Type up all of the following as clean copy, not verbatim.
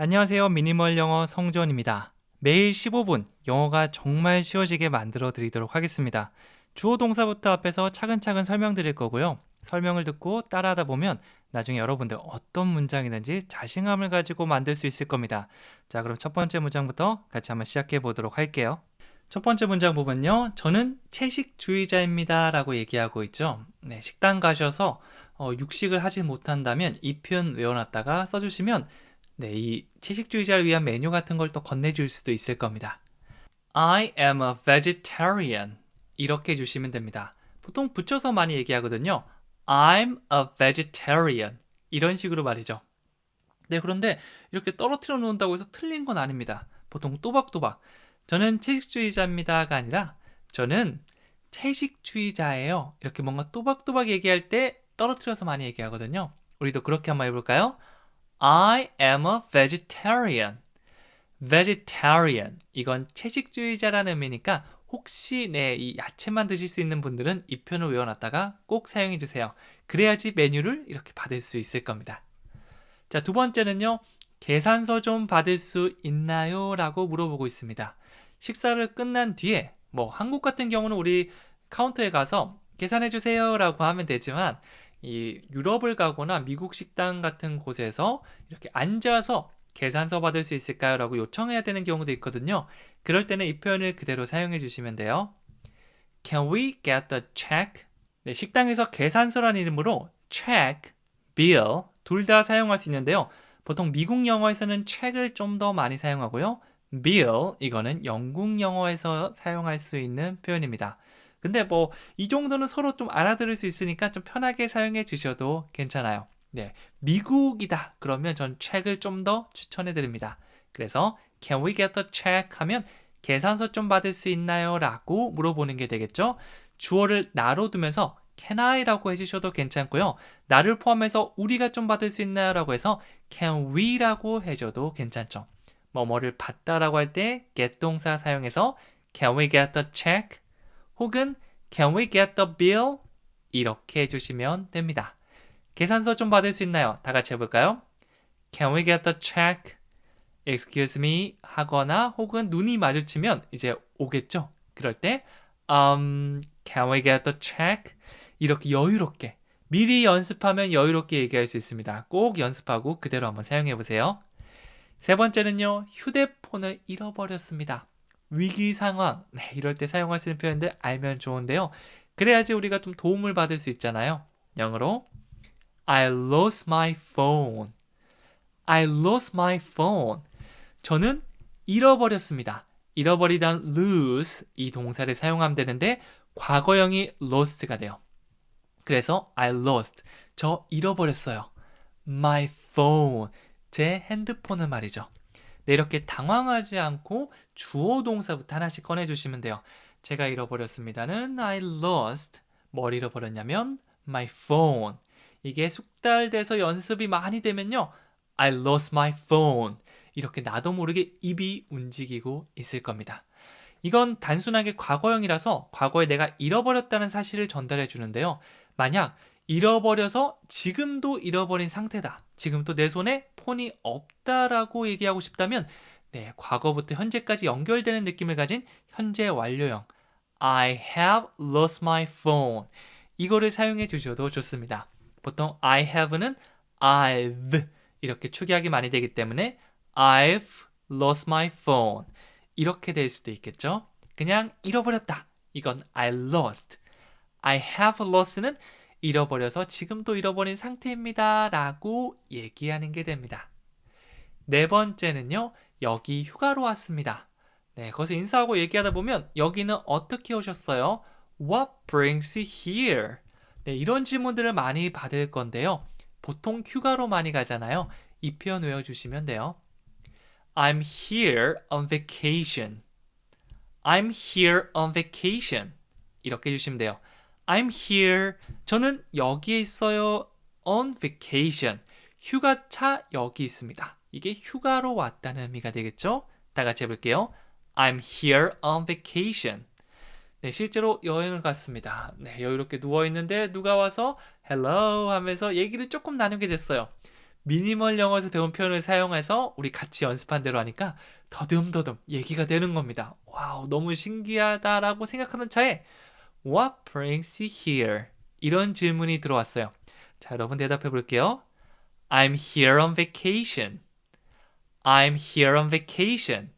안녕하세요. 미니멀 영어 성존입니다. 매일 15분 영어가 정말 쉬워지게 만들어 드리도록 하겠습니다. 주어 동사부터 앞에서 차근차근 설명드릴 거고요. 설명을 듣고 따라하다 보면 나중에 여러분들 어떤 문장이든지 자신감을 가지고 만들 수 있을 겁니다. 자, 그럼 첫 번째 문장부터 같이 한번 시작해 보도록 할게요. 첫 번째 문장 보면요. 저는 채식주의자입니다 라고 얘기하고 있죠. 네, 식당 가셔서 육식을 하지 못한다면 이 표현 외워놨다가 써주시면 네, 이 채식주의자를 위한 메뉴 같은 걸 또 건네줄 수도 있을 겁니다. I am a vegetarian. 이렇게 해주시면 됩니다. 보통 붙여서 많이 얘기하거든요. I'm a vegetarian. 이런 식으로 말이죠. 네, 그런데 이렇게 떨어뜨려 놓는다고 해서 틀린 건 아닙니다. 보통 또박또박. 저는 채식주의자입니다가 아니라 저는 채식주의자예요. 이렇게 뭔가 또박또박 얘기할 때 떨어뜨려서 많이 얘기하거든요. 우리도 그렇게 한번 해볼까요? I am a vegetarian. vegetarian. 이건 채식주의자라는 의미니까 혹시 이 야채만 드실 수 있는 분들은 이 표현을 외워놨다가 꼭 사용해 주세요. 그래야지 메뉴를 이렇게 받을 수 있을 겁니다. 자, 두 번째는요. 계산서 좀 받을 수 있나요? 라고 물어보고 있습니다. 식사를 끝난 뒤에 한국 같은 경우는 우리 카운터에 가서 계산해 주세요 라고 하면 되지만 이 유럽을 가거나 미국 식당 같은 곳에서 이렇게 앉아서 계산서 받을 수 있을까요? 라고 요청해야 되는 경우도 있거든요. 그럴 때는 이 표현을 그대로 사용해 주시면 돼요. Can we get the check? 네, 식당에서 계산서라는 이름으로 check, bill 둘 다 사용할 수 있는데요. 보통 미국 영어에서는 check을 좀 더 많이 사용하고요. bill 이거는 영국 영어에서 사용할 수 있는 표현입니다. 근데 이 정도는 서로 좀 알아들을 수 있으니까 좀 편하게 사용해 주셔도 괜찮아요. 네, 미국이다 그러면 전 책을 좀 더 추천해 드립니다. 그래서 Can we get the check 하면 계산서 좀 받을 수 있나요? 라고 물어보는 게 되겠죠. 주어를 나로 두면서 Can I? 라고 해주셔도 괜찮고요. 나를 포함해서 우리가 좀 받을 수 있나요? 라고 해서 Can we? 라고 해줘도 괜찮죠. 뭐를 받다라고 할 때 get 동사 사용해서 Can we get the check? 혹은 Can we get the bill? 이렇게 해주시면 됩니다. 계산서 좀 받을 수 있나요? 다 같이 해볼까요? Can we get the check? Excuse me 하거나 혹은 눈이 마주치면 이제 오겠죠? 그럴 때 Can we get the check? 이렇게 여유롭게 미리 연습하면 여유롭게 얘기할 수 있습니다. 꼭 연습하고 그대로 한번 사용해 보세요. 세 번째는요. 휴대폰을 잃어버렸습니다. 위기 상황, 이럴 때 사용할 수 있는 표현들 알면 좋은데요. 그래야지 우리가 좀 도움을 받을 수 있잖아요. 영어로 I lost my phone. I lost my phone. 저는 잃어버렸습니다. 잃어버리다 lose 이 동사를 사용하면 되는데 과거형이 lost가 돼요. 그래서 I lost. 저 잃어버렸어요. My phone. 제 핸드폰을 말이죠. 네, 이렇게 당황하지 않고 주어 동사부터 하나씩 꺼내주시면 돼요. 제가 잃어버렸습니다는 I lost. 뭘 잃어버렸냐면 my phone. 이게 숙달돼서 연습이 많이 되면요. I lost my phone. 이렇게 나도 모르게 입이 움직이고 있을 겁니다. 이건 단순하게 과거형이라서 과거에 내가 잃어버렸다는 사실을 전달해 주는데요. 만약 잃어버려서 지금도 잃어버린 상태다. 지금도 내 손에 폰이 없다라고 얘기하고 싶다면 네, 과거부터 현재까지 연결되는 느낌을 가진 현재 완료형 I have lost my phone 이거를 사용해 주셔도 좋습니다. 보통 I have는 I've 이렇게 축약이 많이 되기 때문에 I've lost my phone 이렇게 될 수도 있겠죠. 그냥 잃어버렸다. 이건 I lost. I have lost는 잃어버려서 지금도 잃어버린 상태입니다. 라고 얘기하는 게 됩니다. 네 번째는요. 여기 휴가로 왔습니다. 네, 거기서 인사하고 얘기하다 보면 여기는 어떻게 오셨어요? What brings you here? 네, 이런 질문들을 많이 받을 건데요. 보통 휴가로 많이 가잖아요. 이 표현 외워주시면 돼요. I'm here on vacation. I'm here on vacation. 이렇게 해주시면 돼요. I'm here. 저는 여기에 있어요. On vacation. 휴가차 여기 있습니다. 이게 휴가로 왔다는 의미가 되겠죠? 다 같이 해볼게요. I'm here on vacation. 네, 실제로 여행을 갔습니다. 네, 여유롭게 누워있는데 누가 와서 hello 하면서 얘기를 조금 나누게 됐어요. 미니멀 영어에서 배운 표현을 사용해서 우리 같이 연습한 대로 하니까 더듬더듬 얘기가 되는 겁니다. 와우, 너무 신기하다라고 생각하는 차에 What brings you here? 이런 질문이 들어왔어요. 자, 여러분 대답해 볼게요. I'm here on vacation. I'm here on vacation.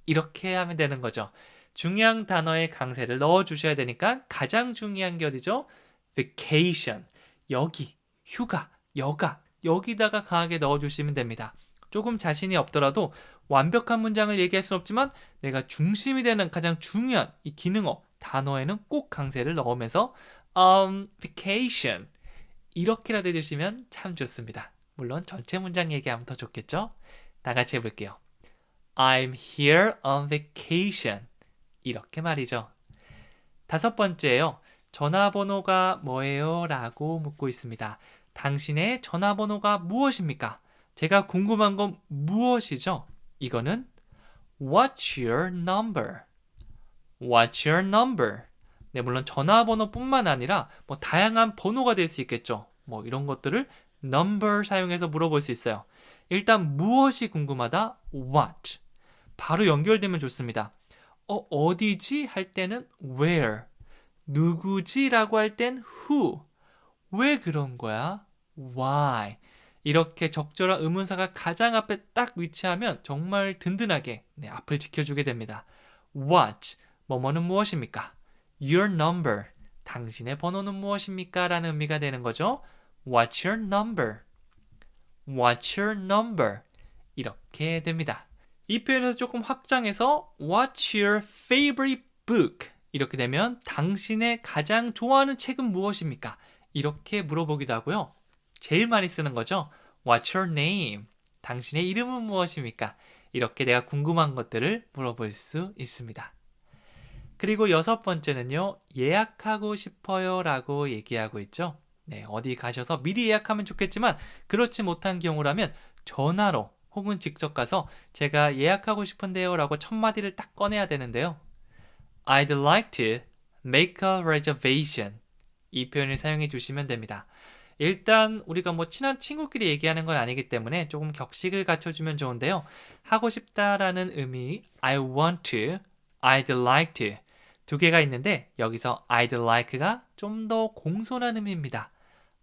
이렇게 하면 되는 거죠. 중요한 단어에 강세를 넣어주셔야 되니까 가장 중요한 게 어디죠? vacation. 여기, 휴가, 여가, 여기다가 강하게 넣어주시면 됩니다. 조금 자신이 없더라도 완벽한 문장을 얘기할 수는 없지만 내가 중심이 되는 가장 중요한 이 기능어, 단어에는 꼭 강세를 넣으면서 vacation 이렇게라도 해주시면 참 좋습니다. 물론 전체 문장 얘기하면 더 좋겠죠? 다 같이 해볼게요. I'm here on vacation. 이렇게 말이죠. 다섯 번째예요. 전화번호가 뭐예요? 라고 묻고 있습니다. 당신의 전화번호가 무엇입니까? 제가 궁금한 건 무엇이죠? 이거는 What's your number? What's your number? 네, 물론 전화번호뿐만 아니라 뭐 다양한 번호가 될 수 있겠죠. 뭐 이런 것들을 number 사용해서 물어볼 수 있어요. 일단 무엇이 궁금하다? What. 바로 연결되면 좋습니다. 어디지? 할 때는 where. 누구지? 라고 할 땐 who. 왜 그런 거야? Why. 이렇게 적절한 의문사가 가장 앞에 딱 위치하면 정말 든든하게 앞을 지켜주게 됩니다. What. 뭐뭐는 무엇입니까? Your number. 당신의 번호는 무엇입니까? 라는 의미가 되는 거죠. What's your number? What's your number? 이렇게 됩니다. 이 표현에서 조금 확장해서 What's your favorite book? 이렇게 되면 당신의 가장 좋아하는 책은 무엇입니까? 이렇게 물어보기도 하고요. 제일 많이 쓰는 거죠. What's your name? 당신의 이름은 무엇입니까? 이렇게 내가 궁금한 것들을 물어볼 수 있습니다. 그리고 여섯 번째는요. 예약하고 싶어요 라고 얘기하고 있죠. 네, 어디 가셔서 미리 예약하면 좋겠지만 그렇지 못한 경우라면 전화로 혹은 직접 가서 제가 예약하고 싶은데요 라고 첫 마디를 딱 꺼내야 되는데요. I'd like to make a reservation. 이 표현을 사용해 주시면 됩니다. 일단 우리가 뭐 친한 친구끼리 얘기하는 건 아니기 때문에 조금 격식을 갖춰주면 좋은데요. 하고 싶다라는 의미 I want to, I'd like to 두 개가 있는데 여기서 I'd like가 좀 더 공손한 의미입니다.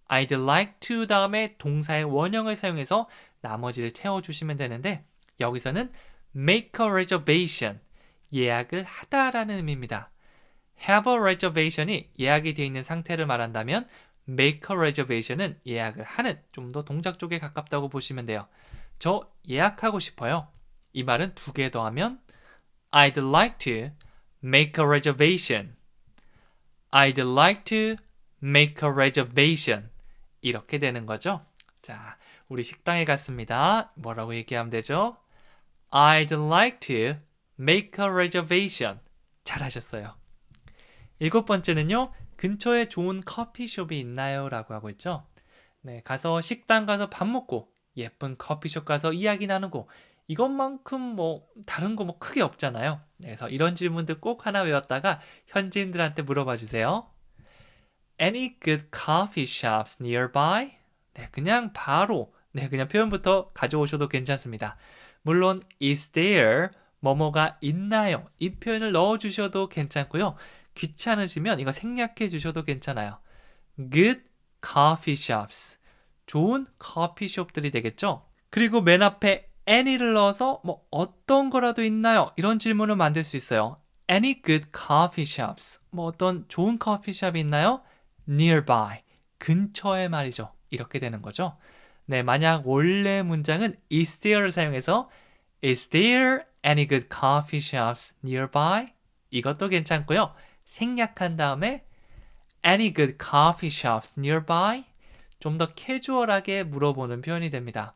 I'd like to 다음에 동사의 원형을 사용해서 나머지를 채워주시면 되는데 여기서는 make a reservation, 예약을 하다라는 의미입니다. have a reservation이 예약이 되어 있는 상태를 말한다면 make a reservation은 예약을 하는 좀 더 동작 쪽에 가깝다고 보시면 돼요. 저 예약하고 싶어요. 이 말은 두 개 더하면 I'd like to make a reservation. I'd like to make a reservation. 이렇게 되는 거죠. 자, 우리 식당에 갔습니다. 뭐라고 얘기하면 되죠? I'd like to make a reservation. 잘하셨어요. 일곱 번째는요. 근처에 좋은 커피숍이 있나요? 라고 하고 있죠. 네, 가서 식당 가서 밥 먹고 예쁜 커피숍 가서 이야기 나누고 이것만큼 뭐 다른 거 뭐 크게 없잖아요. 네, 그래서 이런 질문들 꼭 하나 외웠다가 현지인들한테 물어봐 주세요. Any good coffee shops nearby? 네, 그냥 바로 그냥 표현부터 가져오셔도 괜찮습니다. 물론 is there 뭐뭐가 있나요? 이 표현을 넣어주셔도 괜찮고요. 귀찮으시면 이거 생략해 주셔도 괜찮아요. Good coffee shops. 좋은 커피숍들이 되겠죠? 그리고 맨 앞에 any를 넣어서 뭐 어떤 거라도 있나요? 이런 질문을 만들 수 있어요. Any good coffee shops. 뭐 어떤 좋은 커피숍이 있나요? Nearby. 근처에 말이죠. 이렇게 되는 거죠. 네, 만약 원래 문장은 is there를 사용해서 is there any good coffee shops nearby? 이것도 괜찮고요. 생략한 다음에 any good coffee shops nearby? 좀 더 캐주얼하게 물어보는 표현이 됩니다.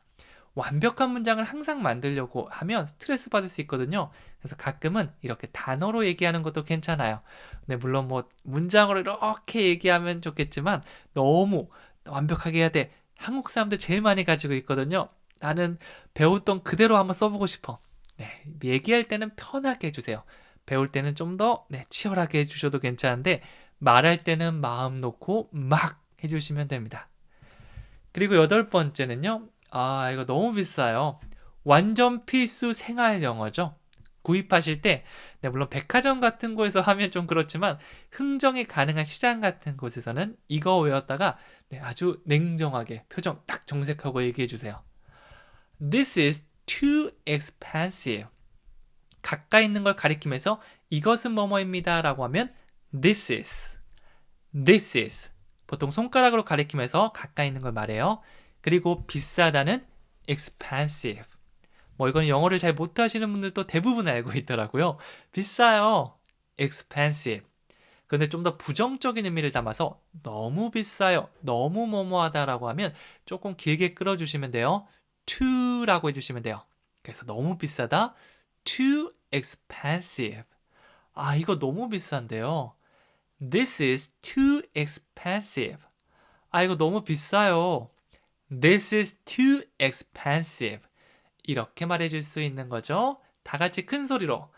완벽한 문장을 항상 만들려고 하면 스트레스 받을 수 있거든요. 그래서 가끔은 이렇게 단어로 얘기하는 것도 괜찮아요. 근데 물론 뭐 문장으로 이렇게 얘기하면 좋겠지만 너무 완벽하게 해야 돼. 한국 사람들 제일 많이 가지고 있거든요. 나는 배웠던 그대로 한번 써보고 싶어. 네, 얘기할 때는 편하게 해주세요. 배울 때는 좀 더 치열하게 해주셔도 괜찮은데 말할 때는 마음 놓고 막 해주시면 됩니다. 그리고 여덟 번째는요. 아, 이거 너무 비싸요. 완전 필수 생활 영어죠. 구입하실 때, 네, 물론 백화점 같은 곳에서 하면 좀 그렇지만 흥정이 가능한 시장 같은 곳에서는 이거 외웠다가 네, 아주 냉정하게 표정 딱 정색하고 얘기해 주세요. This is too expensive. 가까이 있는 걸 가리키면서 이것은 뭐뭐입니다 라고 하면 this is, this is. 보통 손가락으로 가리키면서 가까이 있는 걸 말해요. 그리고 비싸다는 expensive. 뭐 이건 영어를 잘 못하시는 분들도 대부분 알고 있더라고요. 비싸요. expensive. 그런데 좀 더 부정적인 의미를 담아서 너무 비싸요. 너무 뭐뭐하다라고 하면 조금 길게 끌어주시면 돼요. too라고 해주시면 돼요. 그래서 너무 비싸다. too expensive. 아, 이거 너무 비싼데요. This is too expensive. 아, 이거 너무 비싸요. This is too expensive. 이렇게 말해줄 수 있는 거죠. 다 같이 큰 소리로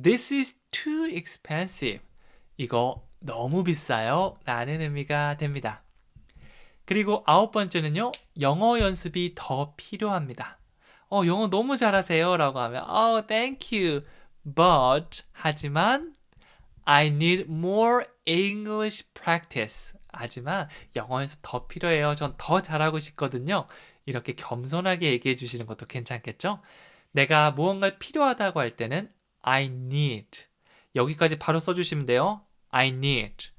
This is too expensive. 이거 너무 비싸요 라는 의미가 됩니다. 그리고 9번째는요. 영어 연습이 더 필요합니다. 영어 너무 잘하세요 라고 하면 thank you. But 하지만 I need more English practice. 하지만 영어 연습 더 필요해요. 전 더 잘하고 싶거든요. 이렇게 겸손하게 얘기해 주시는 것도 괜찮겠죠? 내가 무언가 필요하다고 할 때는 I need. 여기까지 바로 써주시면 돼요. I need.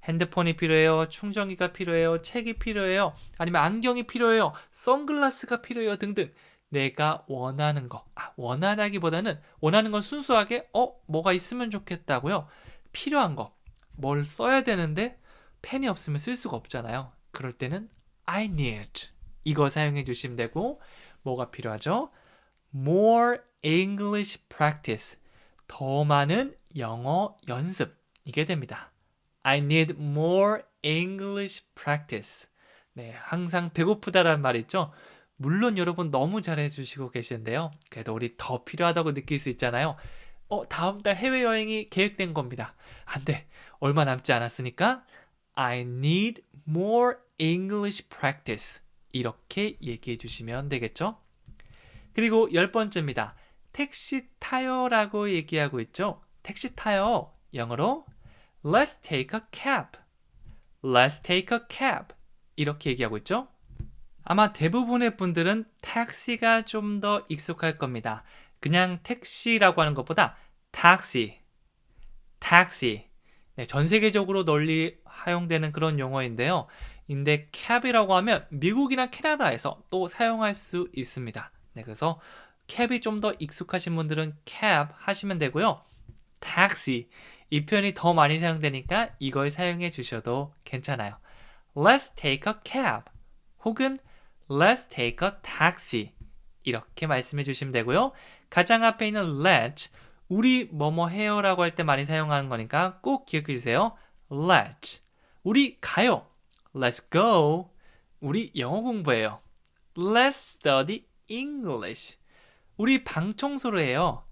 핸드폰이 필요해요. 충전기가 필요해요. 책이 필요해요. 아니면 안경이 필요해요. 선글라스가 필요해요. 등등. 내가 원하는 거. 원하다기보다는 원하는 건 순수하게 뭐가 있으면 좋겠다고요. 필요한 거. 뭘 써야 되는데 펜이 없으면 쓸 수가 없잖아요. 그럴 때는 I need. 이거 사용해 주시면 되고 뭐가 필요하죠? More English practice. 더 많은 영어 연습. 이게 됩니다. I need more English practice. 네, 항상 배고프다라는 말 있죠? 물론 여러분 너무 잘해 주시고 계시는데요. 그래도 우리 더 필요하다고 느낄 수 있잖아요. 다음 달 해외여행이 계획된 겁니다. 안 돼. 얼마 남지 않았으니까 I need more English practice. 이렇게 얘기해 주시면 되겠죠? 그리고 10번째입니다. 택시 타요라고 얘기하고 있죠? 택시 타요. 영어로 Let's take a cab. Let's take a cab. 이렇게 얘기하고 있죠? 아마 대부분의 분들은 택시가 좀 더 익숙할 겁니다. 그냥 택시라고 하는 것보다 taxi, taxi. 네, 전 세계적으로 널리 사용되는 그런 용어인데요. 근데 cab이라고 하면 미국이나 캐나다에서 또 사용할 수 있습니다. 네, 그래서 cab이 좀 더 익숙하신 분들은 cab 하시면 되고요. taxi, 이 표현이 더 많이 사용되니까 이걸 사용해 주셔도 괜찮아요. Let's take a cab 혹은 Let's take a taxi 이렇게 말씀해 주시면 되고요. 가장 앞에 있는 let's, 우리 뭐뭐 해요 라고 할 때 많이 사용하는 거니까 꼭 기억해 주세요. Let's, 우리 가요. Let's go, 우리 영어 공부해요. Let's study English, 우리 방 청소를 해요.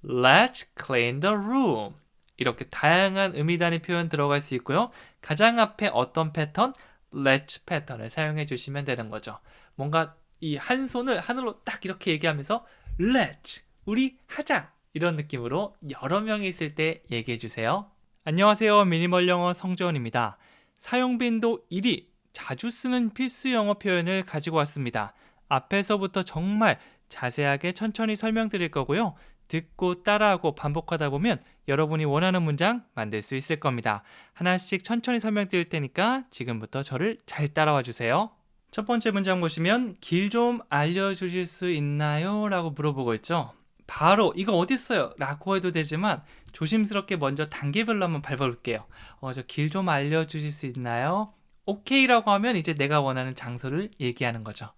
Let's clean the room. 이렇게 다양한 의미 단위 표현 들어갈 수 있고요. 가장 앞에 어떤 패턴? let's 패턴을 사용해 주시면 되는 거죠. 뭔가 이 한 손을 하늘로 딱 이렇게 얘기하면서 let's, 우리 하자. 이런 느낌으로 여러 명이 있을 때 얘기해 주세요. 안녕하세요. 미니멀 영어 성재원입니다. 사용 빈도 1위, 자주 쓰는 필수 영어 표현을 가지고 왔습니다. 앞에서부터 정말 자세하게 천천히 설명드릴 거고요. 듣고 따라하고 반복하다 보면 여러분이 원하는 문장 만들 수 있을 겁니다. 하나씩 천천히 설명드릴 테니까 지금부터 저를 잘 따라와 주세요. 첫 번째 문장 보시면 길 좀 알려주실 수 있나요? 라고 물어보고 있죠. 바로 이거 어디 있어요? 라고 해도 되지만 조심스럽게 먼저 단계별로 한번 밟아볼게요. 저 길 좀 알려주실 수 있나요? 오케이라고 하면 이제 내가 원하는 장소를 얘기하는 거죠.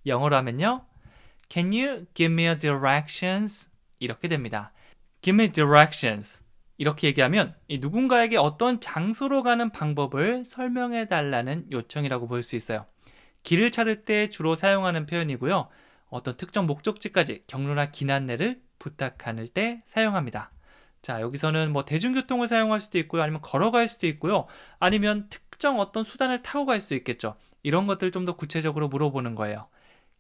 영어로 하면요. Can you give me a directions? 이렇게 됩니다. Give me directions. 이렇게 얘기하면 누군가에게 어떤 장소로 가는 방법을 설명해 달라는 요청이라고 볼 수 있어요. 길을 찾을 때 주로 사용하는 표현이고요. 어떤 특정 목적지까지 경로나 긴 안내를 부탁할 때 사용합니다. 자, 여기서는 뭐 대중교통을 사용할 수도 있고요. 아니면 걸어갈 수도 있고요. 아니면 특정 어떤 수단을 타고 갈 수 있겠죠. 이런 것들 좀 더 구체적으로 물어보는 거예요.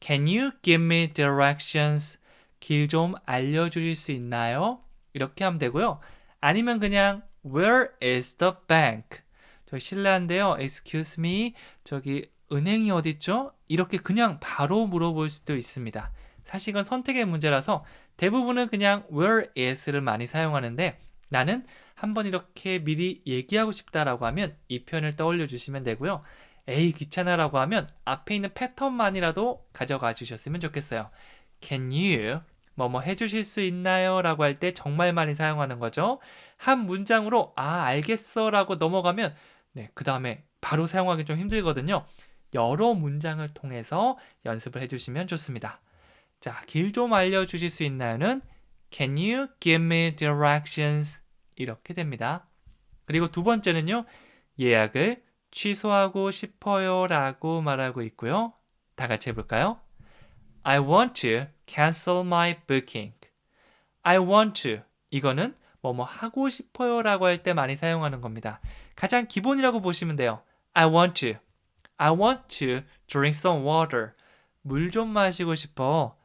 Can you give me directions? 길 좀 알려주실 수 있나요? 이렇게 하면 되고요. 아니면 그냥 Where is the bank? 저기 실례한데요. Excuse me. 저기 은행이 어디 있죠? 이렇게 그냥 바로 물어볼 수도 있습니다. 사실 이건 선택의 문제라서 대부분은 그냥 Where is를 많이 사용하는데 나는 한번 이렇게 미리 얘기하고 싶다라고 하면 이 표현을 떠올려 주시면 되고요. 에이 귀찮아라고 하면 앞에 있는 패턴만이라도 가져가 주셨으면 좋겠어요. Can you 뭐뭐 해주실 수 있나요? 라고 할 때 정말 많이 사용하는 거죠. 한 문장으로 알겠어 라고 넘어가면 네, 그 다음에 바로 사용하기 좀 힘들거든요. 여러 문장을 통해서 연습을 해주시면 좋습니다. 자, 길 좀 알려주실 수 있나요는 Can you give me directions? 이렇게 됩니다. 그리고 두 번째는요. 예약을 취소하고 싶어요 라고 말하고 있고요. 다 같이 해볼까요? I want to cancel my booking. I want to. 이거는 뭐뭐 하고 싶어요 라고 할 때 많이 사용하는 겁니다. 가장 기본이라고 보시면 돼요. I want to. I want to drink some water. 물 좀 마시고 싶어.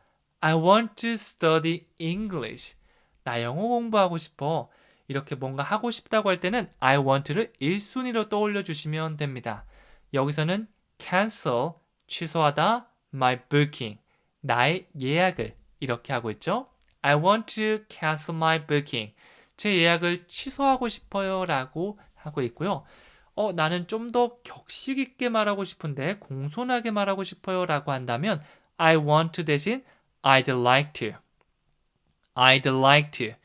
I want to study English. 나 영어 공부하고 싶어. 이렇게 뭔가 하고 싶다고 할 때는 I want를 1순위로 떠올려 주시면 됩니다. 여기서는 cancel, 취소하다, my booking, 나의 예약을 이렇게 하고 있죠. I want to cancel my booking. 제 예약을 취소하고 싶어요 라고 하고 있고요. 나는 좀 더 격식 있게 말하고 싶은데 공손하게 말하고 싶어요 라고 한다면 I want to 대신 I'd like to. I'd like to.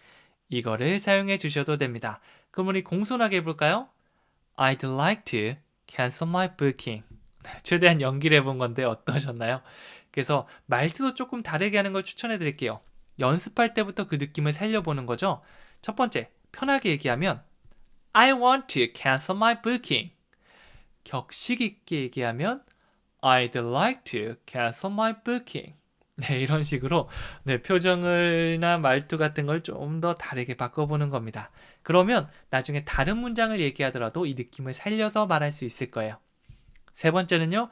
이거를 사용해 주셔도 됩니다. 그럼 우리 공손하게 해볼까요? I'd like to cancel my booking. 최대한 연기를 해본 건데 어떠셨나요? 그래서 말투도 조금 다르게 하는 걸 추천해 드릴게요. 연습할 때부터 그 느낌을 살려보는 거죠. 첫 번째, 편하게 얘기하면 I want to cancel my booking. 격식 있게 얘기하면 I'd like to cancel my booking. 네, 이런 식으로 표정을나 말투 같은 걸 좀 더 다르게 바꿔보는 겁니다. 그러면 나중에 다른 문장을 얘기하더라도 이 느낌을 살려서 말할 수 있을 거예요. 세 번째는요.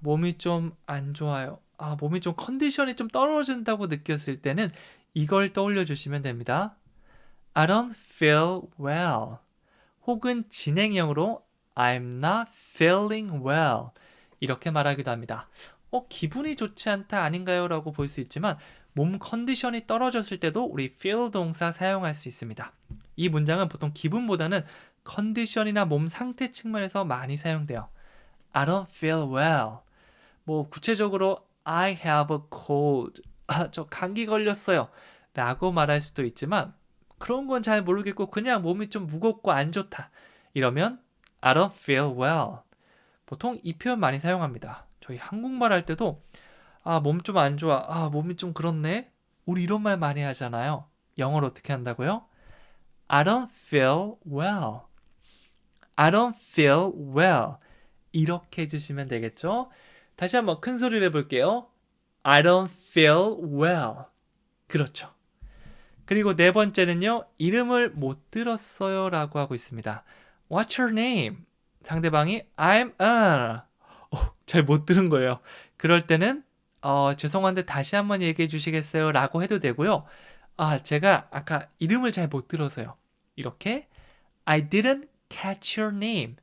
몸이 좀 안 좋아요. 몸이 좀 컨디션이 좀 떨어진다고 느꼈을 때는 이걸 떠올려 주시면 됩니다. I don't feel well. 혹은 진행형으로 I'm not feeling well. 이렇게 말하기도 합니다. 기분이 좋지 않다 아닌가요? 라고 볼 수 있지만 몸 컨디션이 떨어졌을 때도 우리 feel 동사 사용할 수 있습니다. 이 문장은 보통 기분보다는 컨디션이나 몸 상태 측면에서 많이 사용돼요. I don't feel well. 뭐 구체적으로 I have a cold. 저 감기 걸렸어요. 라고 말할 수도 있지만 그런 건 잘 모르겠고 그냥 몸이 좀 무겁고 안 좋다. 이러면 I don't feel well. 보통 이 표현 많이 사용합니다. 저희 한국말 할 때도 몸 좀 안 좋아. 몸이 좀 그렇네. 우리 이런 말 많이 하잖아요. 영어로 어떻게 한다고요? I don't feel well. I don't feel well. 이렇게 해주시면 되겠죠? 다시 한번 큰 소리를 해볼게요. I don't feel well. 그렇죠. 그리고 네 번째는요. 이름을 못 들었어요 라고 하고 있습니다. What's your name? 상대방이 I'm 잘 못 들은 거예요. 그럴 때는 죄송한데 다시 한번 얘기해 주시겠어요? 라고 해도 되고요. 제가 아까 이름을 잘 못 들어서요. 이렇게 I didn't catch your name.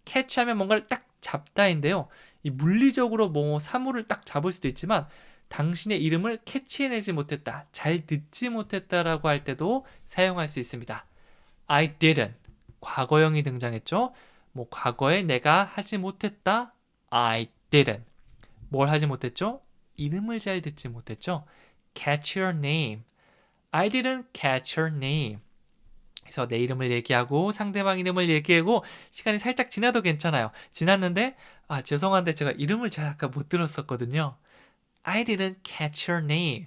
catch 하면 뭔가를 딱 잡다인데요. 이 물리적으로 뭐 사물을 딱 잡을 수도 있지만 당신의 이름을 캐치해내지 못했다. 잘 듣지 못했다라고 할 때도 사용할 수 있습니다. I didn't. 과거형이 등장했죠. 뭐 과거에 내가 하지 못했다. I didn't. 뭘 하지 못했죠? 이름을 잘 듣지 못했죠. Catch your name. I didn't catch your name. 그래서 내 이름을 얘기하고 상대방 이름을 얘기하고 시간이 살짝 지나도 괜찮아요. 지났는데 죄송한데 제가 이름을 잘 아까 못 들었었거든요. I didn't catch your name.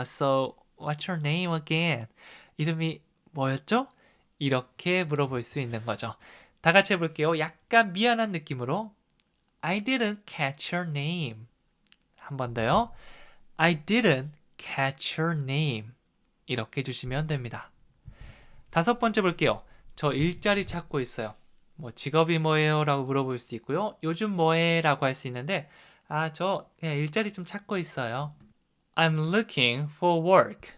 So what's your name again? 이름이 뭐였죠? 이렇게 물어볼 수 있는 거죠. 다 같이 해볼게요. 약간 미안한 느낌으로 I didn't catch your name. 한 번 더요. I didn't catch your name. 이렇게 해주시면 됩니다. 다섯 번째 볼게요. 저 일자리 찾고 있어요. 뭐 직업이 뭐예요? 라고 물어볼 수 있고요. 요즘 뭐해? 라고 할 수 있는데 저 그냥 일자리 좀 찾고 있어요. I'm looking for work.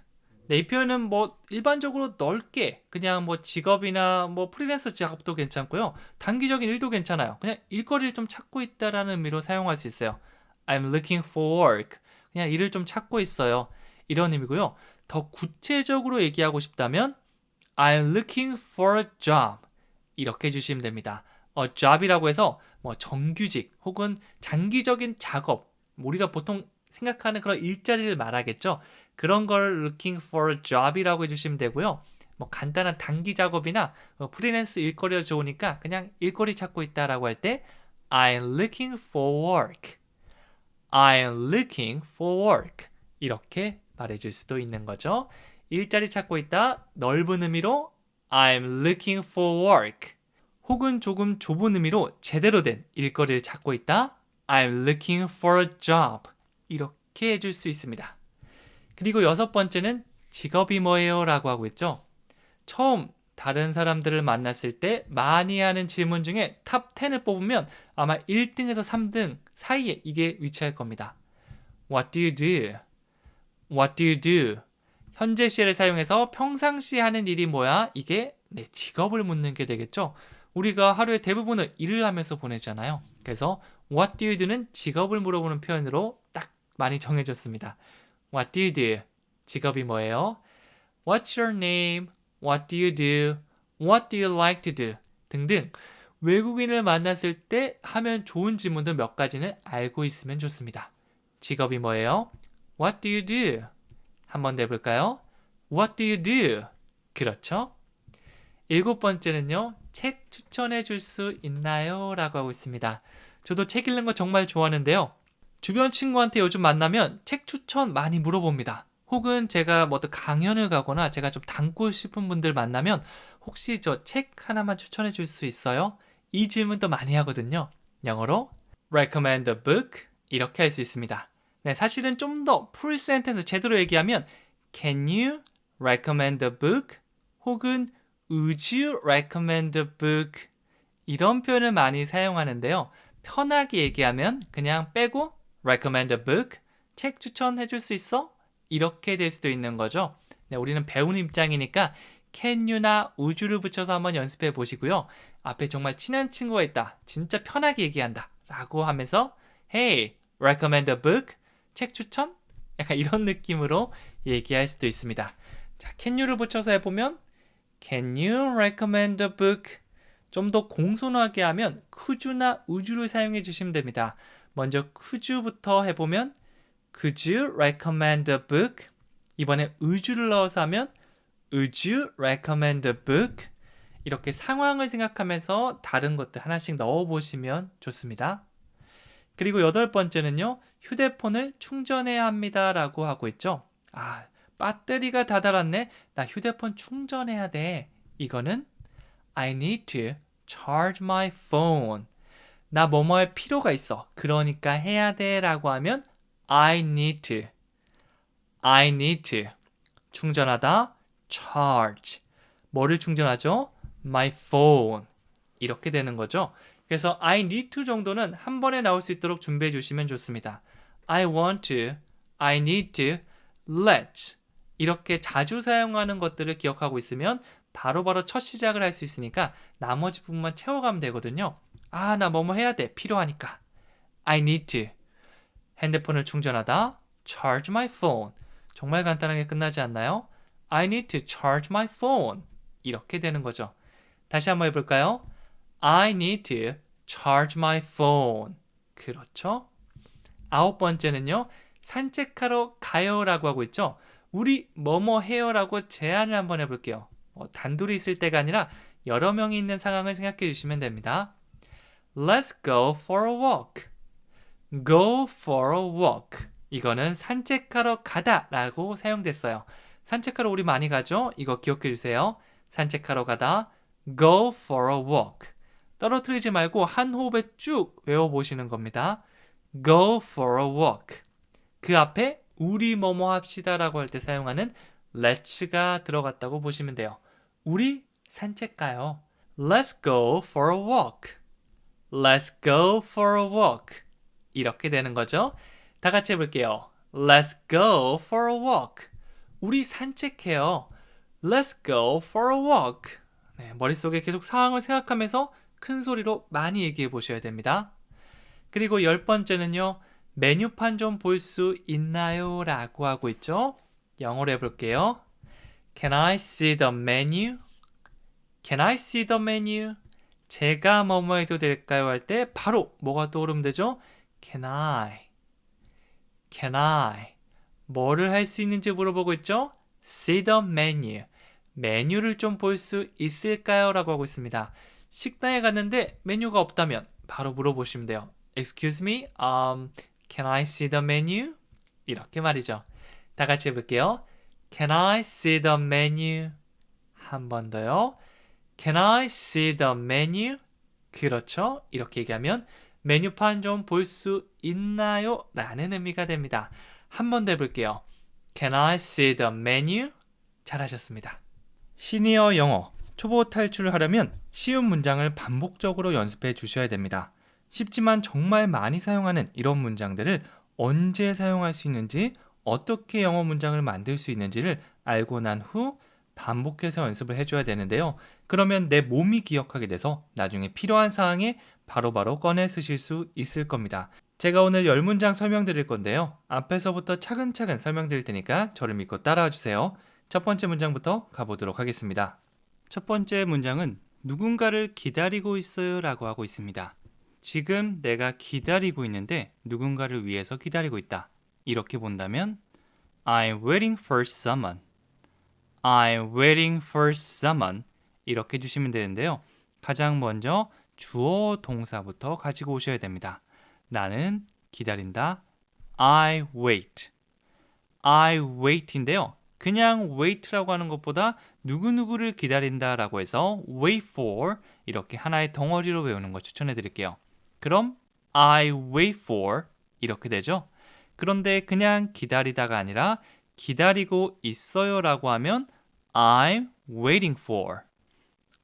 네, 이 표현은 뭐 일반적으로 넓게 그냥 뭐 직업이나 뭐 프리랜서 작업도 괜찮고요. 단기적인 일도 괜찮아요. 그냥 일거리를 좀 찾고 있다라는 의미로 사용할 수 있어요. I'm looking for work. 그냥 일을 좀 찾고 있어요. 이런 의미고요. 더 구체적으로 얘기하고 싶다면 I'm looking for a job. 이렇게 해주시면 됩니다. job이라고 해서 뭐 정규직 혹은 장기적인 작업, 우리가 보통 생각하는 그런 일자리를 말하겠죠. 그런 걸 looking for a job이라고 해주시면 되고요. 뭐 간단한 단기 작업이나 프리랜스 일거리가 좋으니까 그냥 일거리 찾고 있다라고 할 때 I'm looking for work. I'm looking for work. 이렇게 말해줄 수도 있는 거죠. 일자리 찾고 있다. 넓은 의미로 I'm looking for work. 혹은 조금 좁은 의미로 제대로 된 일거리를 찾고 있다. I'm looking for a job. 이렇게 해줄 수 있습니다. 그리고 여섯 번째는 직업이 뭐예요? 라고 하고 있죠. 처음 다른 사람들을 만났을 때 많이 하는 질문 중에 탑 10을 뽑으면 아마 1등에서 3등 사이에 이게 위치할 겁니다. What do you do? What do you do? 현재 시를 사용해서 평상시 하는 일이 뭐야? 이게 내 직업을 묻는 게 되겠죠. 우리가 하루의 대부분을 일을 하면서 보내잖아요. 그래서 What do you do는 직업을 물어보는 표현으로 딱 많이 정해졌습니다. What do you do? 직업이 뭐예요? What's your name? What do you do? What do you like to do? 등등 외국인을 만났을 때 하면 좋은 질문들 몇 가지는 알고 있으면 좋습니다. 직업이 뭐예요? What do you do? 한 번 더 해볼까요? What do you do? 그렇죠? 일곱 번째는요. 책 추천해 줄 수 있나요? 라고 하고 있습니다. 저도 책 읽는 거 정말 좋아하는데요. 주변 친구한테 요즘 만나면 책 추천 많이 물어봅니다. 혹은 제가 뭐 어떤 강연을 가거나 제가 좀 담고 싶은 분들 만나면 혹시 저 책 하나만 추천해 줄 수 있어요? 이 질문도 많이 하거든요. 영어로 recommend a book 이렇게 할 수 있습니다. 네, 사실은 좀 더 풀 센텐스 제대로 얘기하면 Can you recommend a book? 혹은 Would you recommend a book? 이런 표현을 많이 사용하는데요. 편하게 얘기하면 그냥 빼고 recommend a book? 책 추천해 줄 수 있어? 이렇게 될 수도 있는 거죠. 네, 우리는 배우는 입장이니까 can you나 would you를 붙여서 한번 연습해 보시고요. 앞에 정말 친한 친구가 있다. 진짜 편하게 얘기한다. 라고 하면서 Hey, recommend a book? 책 추천? 약간 이런 느낌으로 얘기할 수도 있습니다. 자, can you를 붙여서 해보면 Can you recommend a book? 좀 더 공손하게 하면 could you나 would you를 사용해 주시면 됩니다. 먼저 could you부터 해보면 Could you recommend a book? 이번에 would you를 넣어서 하면 Would you recommend a book? 이렇게 상황을 생각하면서 다른 것들 하나씩 넣어보시면 좋습니다. 그리고 여덟 번째는요. 휴대폰을 충전해야 합니다. 라고 하고 있죠. 배터리가 다 닳았네. 나 휴대폰 충전해야 돼. 이거는 I need to charge my phone. 나 뭐뭐 할 필요가 있어. 그러니까 해야 돼. 라고 하면 I need to. I need to. 충전하다. charge. 뭐를 충전하죠? My phone. 이렇게 되는 거죠. 그래서 I need to 정도는 한 번에 나올 수 있도록 준비해 주시면 좋습니다. I want to, I need to, let's 이렇게 자주 사용하는 것들을 기억하고 있으면 바로바로 첫 시작을 할 수 있으니까 나머지 부분만 채워가면 되거든요. 나 뭐뭐 해야 돼. 필요하니까. I need to. 핸드폰을 충전하다. charge my phone. 정말 간단하게 끝나지 않나요? I need to charge my phone. 이렇게 되는 거죠. 다시 한번 해볼까요? I need to charge my phone. 그렇죠? 아홉 번째는요. 산책하러 가요라고 하고 있죠. 우리 뭐뭐 해요라고 제안을 한번 해볼게요. 단둘이 있을 때가 아니라 여러 명이 있는 상황을 생각해 주시면 됩니다. Let's go for a walk. Go for a walk. 이거는 산책하러 가다 라고 사용됐어요. 산책하러 우리 많이 가죠? 이거 기억해 주세요. 산책하러 가다. Go for a walk. 떨어뜨리지 말고 한 호흡에 쭉 외워보시는 겁니다. Go for a walk. 그 앞에 우리 뭐뭐 합시다 라고 할 때 사용하는 let's가 들어갔다고 보시면 돼요. 우리 산책 가요. Let's go for a walk. Let's go for a walk. 이렇게 되는 거죠. 다 같이 해볼게요. Let's go for a walk. 우리 산책해요. Let's go for a walk. 네, 머릿속에 계속 상황을 생각하면서 큰 소리로 많이 얘기해 보셔야 됩니다. 그리고 10번째는요. 메뉴판 좀 볼 수 있나요? 라고 하고 있죠. 영어로 해볼게요. Can I see the menu? Can I see the menu? 제가 뭐뭐 해도 될까요? 할 때 바로 뭐가 떠오르면 되죠? Can I? Can I? 뭐를 할 수 있는지 물어보고 있죠? See the menu. 메뉴를 좀 볼 수 있을까요? 라고 하고 있습니다. 식당에 갔는데 메뉴가 없다면 바로 물어보시면 돼요. Excuse me, can I see the menu? 이렇게 말이죠. 다 같이 해볼게요. Can I see the menu? 한 번 더요. Can I see the menu? 그렇죠. 이렇게 얘기하면 메뉴판 좀 볼 수 있나요? 라는 의미가 됩니다. 한 번 더 해볼게요. Can I see the menu? 잘하셨습니다. 시니어 영어 초보 탈출을 하려면 쉬운 문장을 반복적으로 연습해 주셔야 됩니다. 쉽지만 정말 많이 사용하는 이런 문장들을 언제 사용할 수 있는지, 어떻게 영어 문장을 만들 수 있는지를 알고 난 후 반복해서 연습을 해줘야 되는데요. 그러면 내 몸이 기억하게 돼서 나중에 필요한 사항에 바로바로 꺼내 쓰실 수 있을 겁니다. 제가 오늘 10문장 설명드릴 건데요. 앞에서부터 차근차근 설명드릴 테니까 저를 믿고 따라와 주세요. 첫 번째 문장부터 가보도록 하겠습니다. 첫 번째 문장은 누군가를 기다리고 있어요 라고 하고 있습니다. 지금 내가 기다리고 있는데 누군가를 위해서 기다리고 있다. 이렇게 본다면 I'm waiting for someone. I'm waiting for someone. 이렇게 해주시면 되는데요. 가장 먼저 주어 동사부터 가지고 오셔야 됩니다. 나는 기다린다. I wait. I wait인데요. 그냥 wait라고 하는 것보다 누구누구를 기다린다라고 해서 wait for 이렇게 하나의 덩어리로 외우는 거 추천해 드릴게요. 그럼 I wait for 이렇게 되죠. 그런데 그냥 기다리다가 아니라 기다리고 있어요 라고 하면 I'm waiting for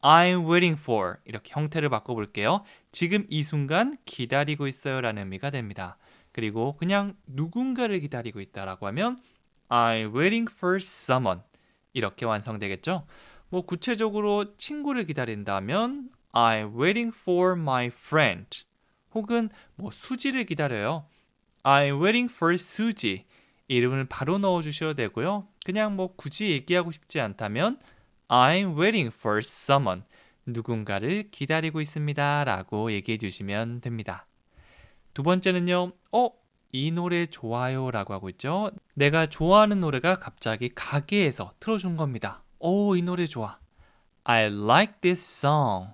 I'm waiting for 이렇게 형태를 바꿔볼게요. 지금 이 순간 기다리고 있어요 라는 의미가 됩니다. 그리고 그냥 누군가를 기다리고 있다라고 하면 I'm waiting for someone 이렇게 완성되겠죠. 뭐 구체적으로 친구를 기다린다면 I'm waiting for my friend 혹은 뭐 수지를 기다려요. I'm waiting for 수지 이름을 바로 넣어주셔도 되고요. 그냥 뭐 굳이 얘기하고 싶지 않다면 I'm waiting for someone 누군가를 기다리고 있습니다 라고 얘기해 주시면 됩니다. 두 번째는요. 이 노래 좋아요 라고 하고 있죠. 내가 좋아하는 노래가 갑자기 가게에서 틀어준 겁니다. 이 노래 좋아. I like this song.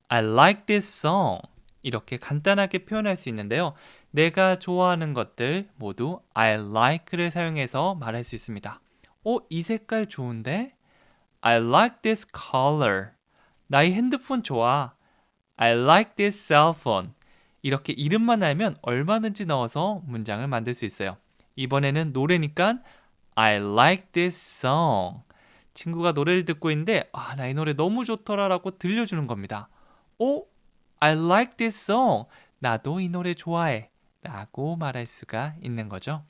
I like this song. 이렇게 간단하게 표현할 수 있는데요. 내가 좋아하는 것들 모두 I like를 사용해서 말할 수 있습니다. 이 색깔 좋은데? I like this color. 나 이 핸드폰 좋아. I like this cell phone. 이렇게 이름만 알면 얼마든지 넣어서 문장을 만들 수 있어요. 이번에는 노래니까 I like this song. 친구가 노래를 듣고 있는데 나 이 노래 너무 좋더라 라고 들려주는 겁니다. I like this song. 나도 이 노래 좋아해 라고 말할 수가 있는 거죠.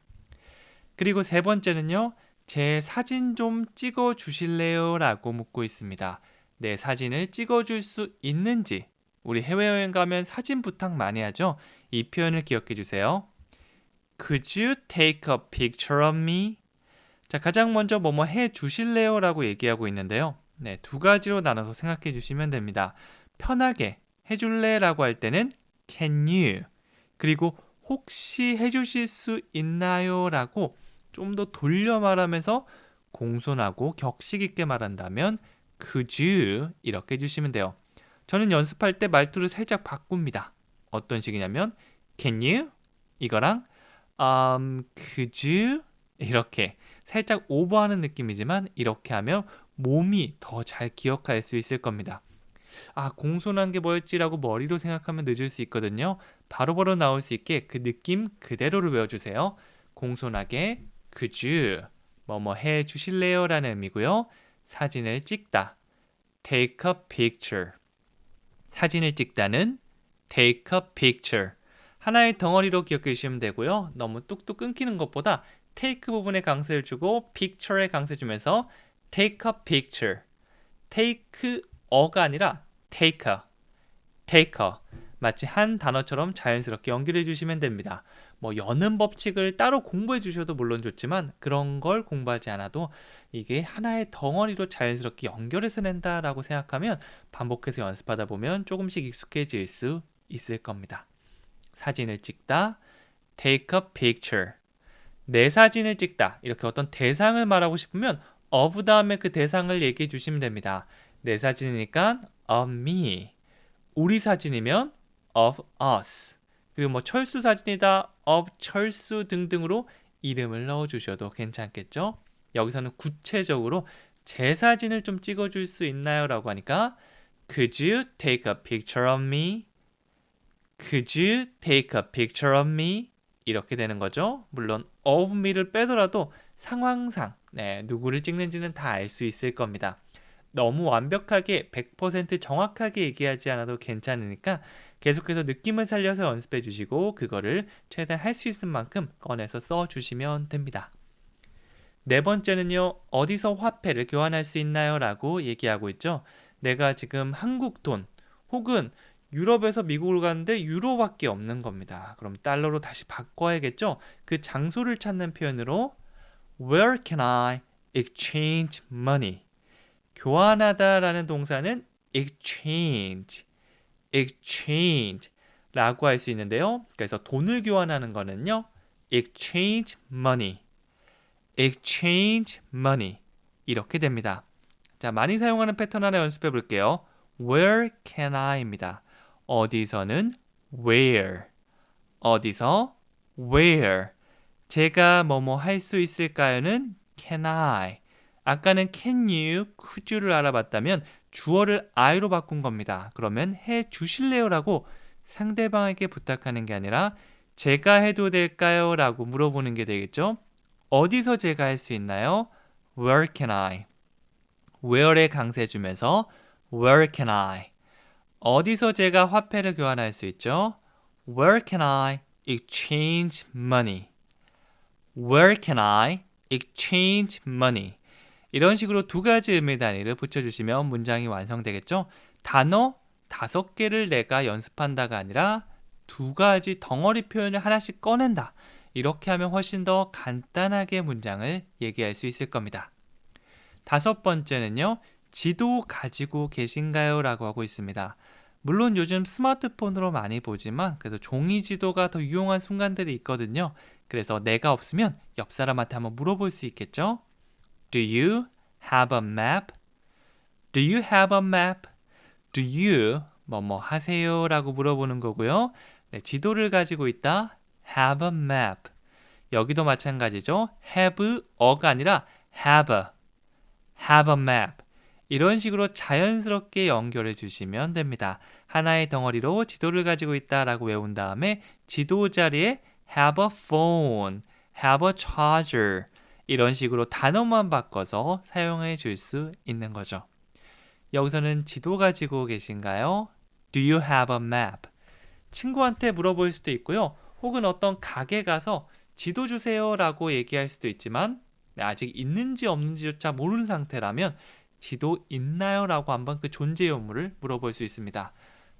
그리고 세 번째는요. 제 사진 좀 찍어 주실래요? 라고 묻고 있습니다. 내 사진을 찍어줄 수 있는지 우리 해외여행 가면 사진 부탁 많이 하죠? 이 표현을 기억해 주세요. Could you take a picture of me? 자, 가장 먼저 뭐뭐 해 주실래요? 라고 얘기하고 있는데요. 네, 두 가지로 나눠서 생각해 주시면 됩니다. 편하게 해줄래? 라고 할 때는 Can you? 그리고 혹시 해주실 수 있나요? 라고 좀 더 돌려 말하면서 공손하고 격식 있게 말한다면 Could you? 이렇게 해주시면 돼요. 저는 연습할 때 말투를 살짝 바꿉니다. 어떤 식이냐면 Can you? 이거랑 Could you? 이렇게 살짝 오버하는 느낌이지만 이렇게 하면 몸이 더 잘 기억할 수 있을 겁니다. 공손한 게 뭐였지라고 머리로 생각하면 늦을 수 있거든요. 바로바로 나올 수 있게 그 느낌 그대로를 외워주세요. 공손하게 Could you? 뭐뭐 해 주실래요? 라는 의미고요. 사진을 찍다 Take a picture. 사진을 찍다는 take a picture. 하나의 덩어리로 기억해 주시면 되고요. 너무 뚝뚝 끊기는 것보다 take 부분에 강세를 주고 picture에 강세 주면서 take a picture. take a가 아니라 take a. take a. 마치 한 단어처럼 자연스럽게 연결해 주시면 됩니다. 뭐 여는 법칙을 따로 공부해 주셔도 물론 좋지만 그런 걸 공부하지 않아도 이게 하나의 덩어리로 자연스럽게 연결해서 낸다라고 생각하면 반복해서 연습하다 보면 조금씩 익숙해질 수 있을 겁니다. 사진을 찍다, take a picture. 내 사진을 찍다. 이렇게 어떤 대상을 말하고 싶으면 of 다음에 그 대상을 얘기해 주시면 됩니다. 내 사진이니까 of me. 우리 사진이면 of us. 그리고 뭐 철수 사진이다, of 철수 등등으로 이름을 넣어주셔도 괜찮겠죠? 여기서는 구체적으로 제 사진을 좀 찍어줄 수 있나요? 라고 하니까 Could you take a picture of me? Could you take a picture of me? 이렇게 되는 거죠. 물론 of me를 빼더라도 상황상 누구를 찍는지는 다 알 수 있을 겁니다. 너무 완벽하게 100% 정확하게 얘기하지 않아도 괜찮으니까 계속해서 느낌을 살려서 연습해 주시고 그거를 최대한 할 수 있는 만큼 꺼내서 써 주시면 됩니다. 네 번째는요. 어디서 화폐를 교환할 수 있나요? 라고 얘기하고 있죠. 내가 지금 한국 돈 혹은 유럽에서 미국을 가는데 유로밖에 없는 겁니다. 그럼 달러로 다시 바꿔야겠죠? 그 장소를 찾는 표현으로 Where can I exchange money? 교환하다라는 동사는 exchange 라고 할 수 있는데요. 그래서 돈을 교환하는 거는요. exchange money 이렇게 됩니다. 자, 많이 사용하는 패턴 하나 연습해 볼게요. Where can I입니다. 어디서는 where. 어디서 where. 제가 뭐뭐 할 수 있을까요는 can I. 아까는 can you, could you를 알아봤다면 주어를 I로 바꾼 겁니다. 그러면 해 주실래요? 라고 상대방에게 부탁하는 게 아니라 제가 해도 될까요? 라고 물어보는 게 되겠죠. 어디서 제가 할 수 있나요? Where can I? where에 강세 주면서 Where can I? 어디서 제가 화폐를 교환할 수 있죠? Where can I exchange money? Where can I exchange money? 이런 식으로 두 가지 의미 단위를 붙여주시면 문장이 완성되겠죠? 단어 5개를 내가 연습한다가 아니라 두 가지 덩어리 표현을 하나씩 꺼낸다. 이렇게 하면 훨씬 더 간단하게 문장을 얘기할 수 있을 겁니다. 5번째는요. 지도 가지고 계신가요? 라고 하고 있습니다. 물론 요즘 스마트폰으로 많이 보지만 그래도 종이 지도가 더 유용한 순간들이 있거든요. 그래서 내가 없으면 옆 사람한테 한번 물어볼 수 있겠죠? Do you have a map? Do you have a map? Do you 뭐뭐 하세요? 라고 물어보는 거고요. 네, 지도를 가지고 있다. Have a map. 여기도 마찬가지죠. Have a가 아니라 have a map. 이런 식으로 자연스럽게 연결해 주시면 됩니다. 하나의 덩어리로 지도를 가지고 있다라고 외운 다음에 지도 자리에 have a phone, have a charger 이런 식으로 단어만 바꿔서 사용해 줄 수 있는 거죠. 여기서는 지도 가지고 계신가요? Do you have a map? 친구한테 물어볼 수도 있고요. 혹은 어떤 가게 가서 지도 주세요 라고 얘기할 수도 있지만 아직 있는지 없는지조차 모르는 상태라면 지도 있나요? 라고 한번 그 존재 의무를 물어볼 수 있습니다.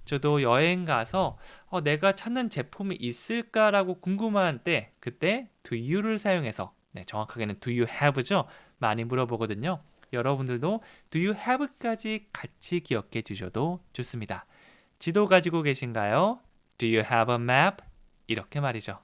저도 여행 가서 내가 찾는 제품이 있을까라고 궁금한 때 그때 do you를 사용해서 정확하게는 do you have죠? 많이 물어보거든요. 여러분들도 do you have까지 같이 기억해 주셔도 좋습니다. 지도 가지고 계신가요? Do you have a map? 이렇게 말이죠.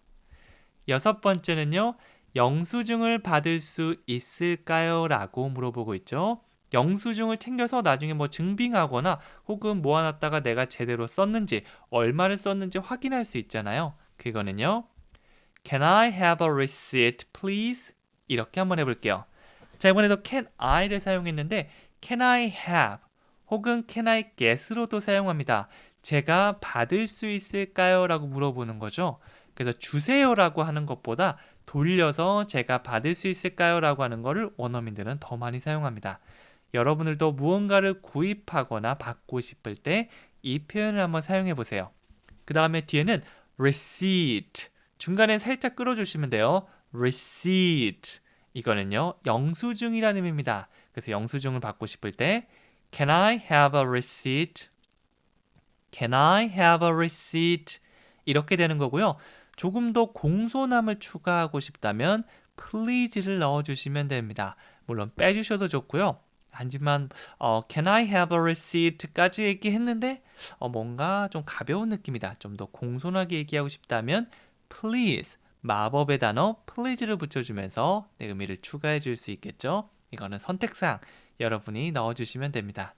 6번째는요. 영수증을 받을 수 있을까요? 라고 물어보고 있죠. 영수증을 챙겨서 나중에 뭐 증빙하거나 혹은 모아놨다가 내가 제대로 썼는지 얼마를 썼는지 확인할 수 있잖아요. 그거는요. Can I have a receipt, please? 이렇게 한번 해볼게요. 자, 이번에도 can I를 사용했는데 can I have 혹은 can I get으로도 사용합니다. 제가 받을 수 있을까요? 라고 물어보는 거죠. 그래서 주세요라고 하는 것보다 돌려서 제가 받을 수 있을까요? 라고 하는 거를 원어민들은 더 많이 사용합니다. 여러분들도 무언가를 구입하거나 받고 싶을 때 이 표현을 한번 사용해 보세요. 그 다음에 뒤에는 receipt. 중간에 살짝 끌어주시면 돼요. receipt. 이거는요, 영수증이라는 의미입니다. 그래서 영수증을 받고 싶을 때 Can I have a receipt? Can I have a receipt? 이렇게 되는 거고요. 조금 더 공손함을 추가하고 싶다면 please를 넣어주시면 됩니다. 물론 빼주셔도 좋고요. 하지만 Can I have a receipt까지 얘기했는데 뭔가 좀 가벼운 느낌이다. 좀 더 공손하게 얘기하고 싶다면 please, 마법의 단어 please를 붙여주면서 내 의미를 추가해 줄 수 있겠죠. 이거는 선택사항 여러분이 넣어주시면 됩니다.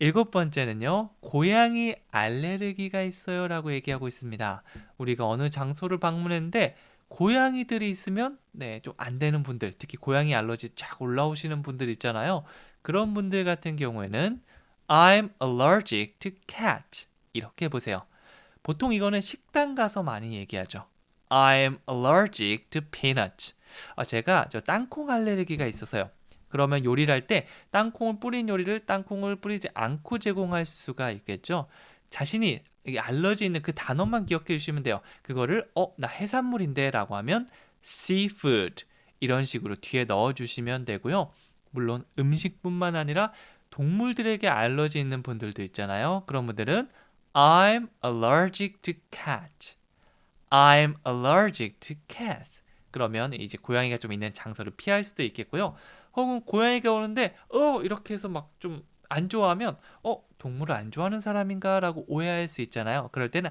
7번째는요. 고양이 알레르기가 있어요 라고 얘기하고 있습니다. 우리가 어느 장소를 방문했는데 고양이들이 있으면 좀 안 되는 분들, 특히 고양이 알러지 쫙 올라오시는 분들 있잖아요. 그런 분들 같은 경우에는 I'm allergic to cat 이렇게 보세요. 보통 이거는 식당 가서 많이 얘기하죠. I'm allergic to peanuts. 제가 저 땅콩 알레르기가 있어서요. 그러면 요리를 할 때 땅콩을 뿌린 요리를 땅콩을 뿌리지 않고 제공할 수가 있겠죠. 자신이 알러지 있는 그 단어만 기억해 주시면 돼요. 그거를 나 해산물인데 라고 하면 seafood 이런 식으로 뒤에 넣어 주시면 되고요. 물론 음식뿐만 아니라 동물들에게 알러지 있는 분들도 있잖아요. 그런 분들은 I'm allergic to cats. I'm allergic to cats. 그러면 이제 고양이가 좀 있는 장소를 피할 수도 있겠고요. 혹은 고양이가 오는데 이렇게 해서 막 좀 안 좋아하면 동물을 안 좋아하는 사람인가 라고 오해할 수 있잖아요. 그럴 때는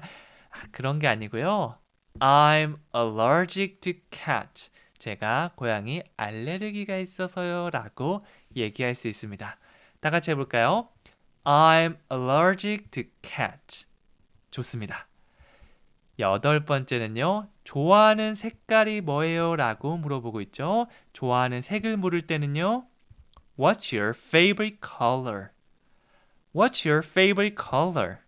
그런 게 아니고요. I'm allergic to cat. 제가 고양이 알레르기가 있어서요 라고 얘기할 수 있습니다. 다 같이 해볼까요? I'm allergic to cat. 좋습니다. 8번째는요. 좋아하는 색깔이 뭐예요? 라고 물어보고 있죠. 좋아하는 색을 물을 때는요. What's your favorite color? What's your favorite color?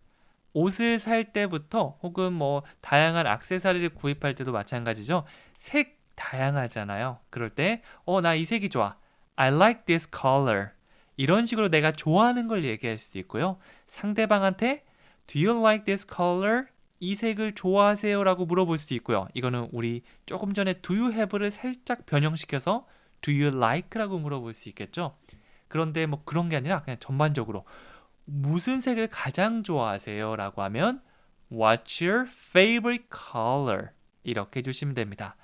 옷을 살 때부터 혹은 다양한 액세서리를 구입할 때도 마찬가지죠. 색 다양하잖아요. 그럴 때 나 이 색이 좋아. I like this color. 이런 식으로 내가 좋아하는 걸 얘기할 수도 있고요. 상대방한테 Do you like this color? 이 색을 좋아하세요? 라고 물어볼 수 있고요. 이거는 우리 조금 전에 Do you have를 살짝 변형시켜서 Do you like? 라고 물어볼 수 있겠죠. 그런데 그런 게 아니라 그냥 전반적으로 무슨 색을 가장 좋아하세요? 라고 하면 What's your favorite color? 이렇게 해주시면 됩니다.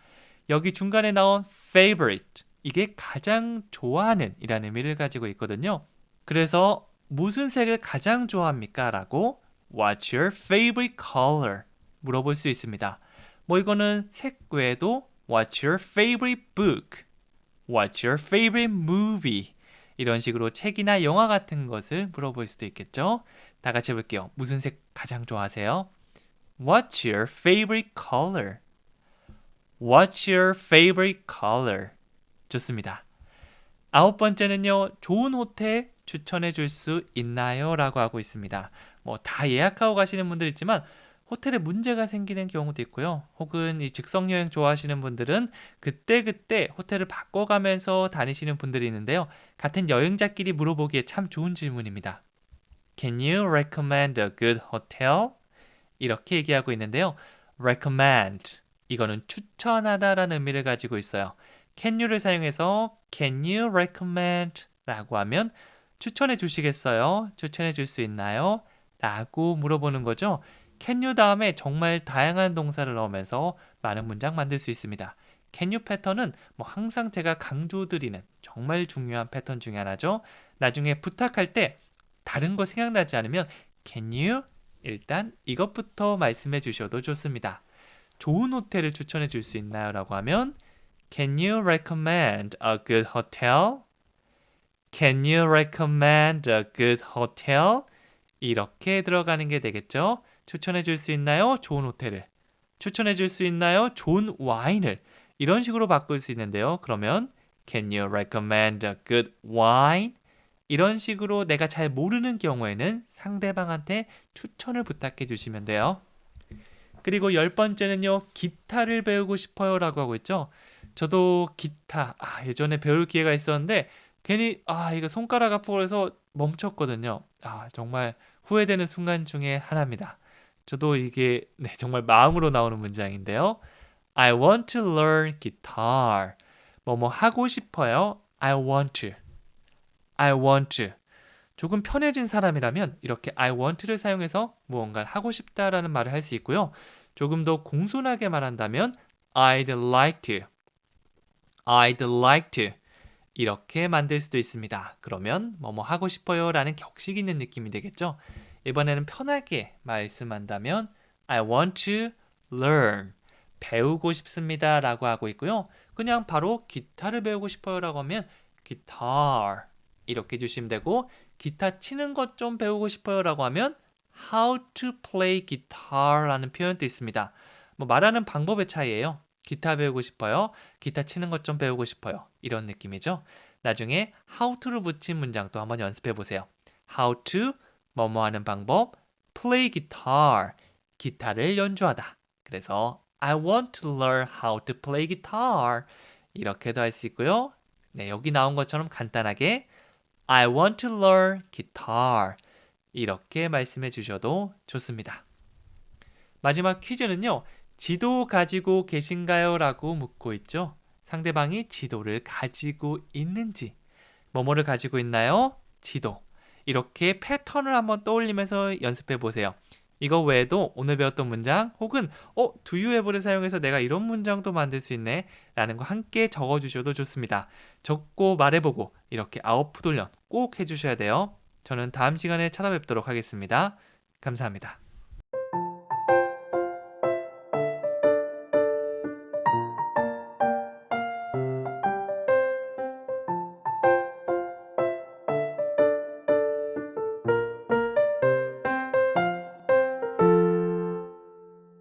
여기 중간에 나온 favorite 이게 가장 좋아하는 이라는 의미를 가지고 있거든요. 그래서 무슨 색을 가장 좋아합니까? 라고 What's your favorite color? 물어볼 수 있습니다. 이거는 색 외에도 What's your favorite book? What's your favorite movie? 이런 식으로 책이나 영화 같은 것을 물어볼 수도 있겠죠. 다 같이 해볼게요. 무슨 색 가장 좋아하세요? What's your favorite color? What's your favorite color? 좋습니다. 9번째는요. 좋은 호텔 추천해 줄 수 있나요? 라고 하고 있습니다. 다 예약하고 가시는 분들 있지만 호텔에 문제가 생기는 경우도 있고요. 혹은 이 즉석 여행 좋아하시는 분들은 그때그때 호텔을 바꿔가면서 다니시는 분들이 있는데요. 같은 여행자끼리 물어보기에 참 좋은 질문입니다. Can you recommend a good hotel? 이렇게 얘기하고 있는데요. recommend 이거는 추천하다라는 의미를 가지고 있어요. can you를 사용해서 can you recommend 라고 하면 추천해 주시겠어요? 추천해 줄 수 있나요? 라고 물어보는 거죠. can you 다음에 정말 다양한 동사를 넣으면서 많은 문장 만들 수 있습니다. can you 패턴은 항상 제가 강조드리는 정말 중요한 패턴 중에 하나죠. 나중에 부탁할 때 다른 거 생각나지 않으면 can you 일단 이것부터 말씀해 주셔도 좋습니다. 좋은 호텔을 추천해 줄 수 있나요? 라고 하면 Can you recommend a good hotel? Can you recommend a good hotel? 이렇게 들어가는 게 되겠죠. 추천해 줄 수 있나요? 좋은 호텔을. 추천해 줄 수 있나요? 좋은 와인을. 이런 식으로 바꿀 수 있는데요. 그러면 Can you recommend a good wine? 이런 식으로 내가 잘 모르는 경우에는 상대방한테 추천을 부탁해 주시면 돼요. 그리고 10번째는요. 기타를 배우고 싶어요 라고 하고 있죠. 저도 기타 예전에 배울 기회가 있었는데 괜히 이거 손가락 아프고 해서 멈췄거든요. 정말 후회되는 순간 중에 하나입니다. 저도 이게 네, 정말 마음으로 나오는 문장인데요. I want to learn guitar. 뭐뭐 하고 싶어요. I want to. I want to. 조금 편해진 사람이라면 이렇게 I want를 사용해서 무언가를 하고 싶다라는 말을 할 수 있고요. 조금 더 공손하게 말한다면 I'd like to. I'd like to. 이렇게 만들 수도 있습니다. 그러면 뭐뭐 하고 싶어요 라는 격식 있는 느낌이 되겠죠? 이번에는 편하게 말씀한다면 I want to learn. 배우고 싶습니다 라고 하고 있고요. 그냥 바로 기타를 배우고 싶어요 라고 하면 guitar 이렇게 주시면 되고 기타 치는 것 좀 배우고 싶어요 라고 하면 how to play guitar 라는 표현도 있습니다. 뭐 말하는 방법의 차이예요. 기타 배우고 싶어요. 기타 치는 것 좀 배우고 싶어요. 이런 느낌이죠. 나중에 how to를 붙인 문장도 한번 연습해 보세요. how to 뭐뭐 하는 방법 play guitar 기타를 연주하다. 그래서 I want to learn how to play guitar 이렇게도 할 수 있고요. 네, 여기 나온 것처럼 간단하게 I want to learn guitar 이렇게 말씀해 주셔도 좋습니다. 마지막 퀴즈는요. 지도 가지고 계신가요? 라고 묻고 있죠. 상대방이 지도를 가지고 있는지 뭐뭐를 가지고 있나요? 지도. 이렇게 패턴을 한번 떠올리면서 연습해 보세요. 이거 외에도 오늘 배웠던 문장 혹은 do you have를 사용해서 내가 이런 문장도 만들 수 있네 라는 거 함께 적어주셔도 좋습니다. 적고 말해보고 이렇게 아웃풋 훈련 꼭 해주셔야 돼요. 저는 다음 시간에 찾아뵙도록 하겠습니다. 감사합니다.